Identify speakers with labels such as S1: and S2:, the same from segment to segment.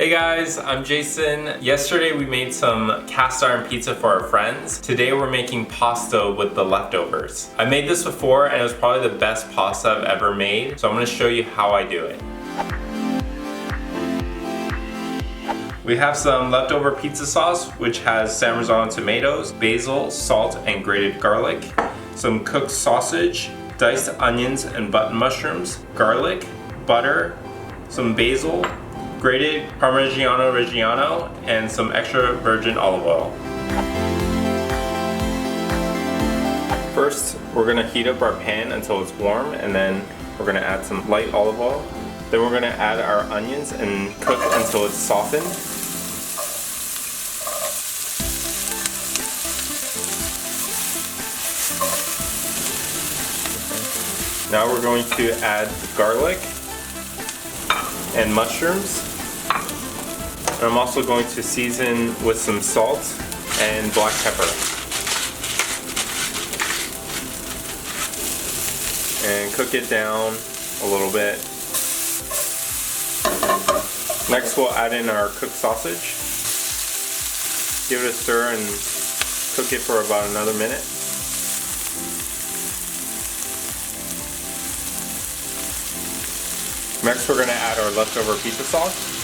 S1: Hey guys, I'm Jason. Yesterday we made some cast iron pizza for our friends. Today we're making pasta with the leftovers. I made this before and it was probably the best pasta I've ever made, so I'm going to show you how I do it. We have some leftover pizza sauce, which has Parmesan tomatoes, basil, salt, and grated garlic, some cooked sausage, diced onions and button mushrooms, garlic, butter, some basil, grated Parmigiano Reggiano, and some extra virgin olive oil. First, we're gonna heat up our pan until it's warm, and then we're gonna add some light olive oil. Then we're gonna add our onions and cook until it's softened. Now we're going to add garlic and mushrooms. And I'm also going to season with some salt and black pepper. And cook it down a little bit. Next we'll add in our cooked sausage. Give it a stir and cook it for about another minute. Next we're going to add our leftover pizza sauce.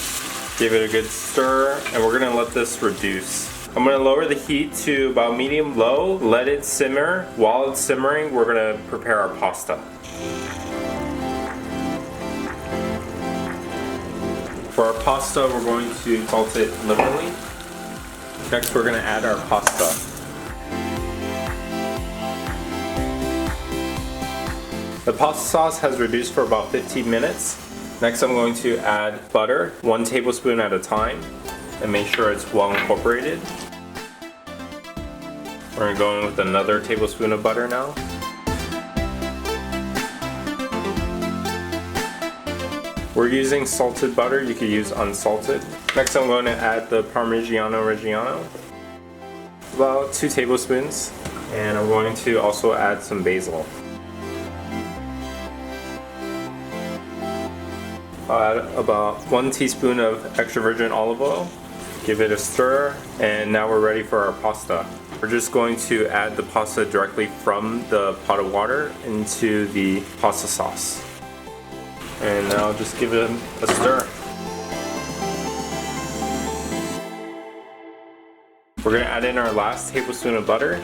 S1: Give it a good stir and we're going to let this reduce. I'm going to lower the heat to about medium-low, let it simmer. While it's simmering, we're going to prepare our pasta. For our pasta, we're going to salt it liberally. Next we're going to add our pasta. The pasta sauce has reduced for about 15 minutes. Next I'm going to add butter, 1 tablespoon at a time, and make sure it's well incorporated. We're going to go in with another tablespoon of butter now. We're using salted butter, you could use unsalted. Next I'm going to add the Parmigiano Reggiano, about 2 tablespoons, and I'm going to also add some basil. I'll add about 1 teaspoon of extra virgin olive oil, give it a stir, and now we're ready for our pasta. We're just going to add the pasta directly from the pot of water into the pasta sauce. And now just give it a stir. We're going to add in our last tablespoon of butter.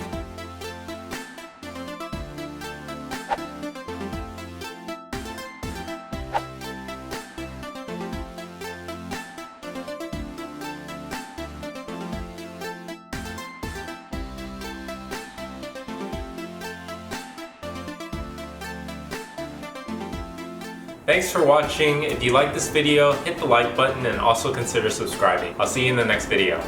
S1: Thanks for watching. If you like this video, hit the like button and also consider subscribing. I'll see you in the next video.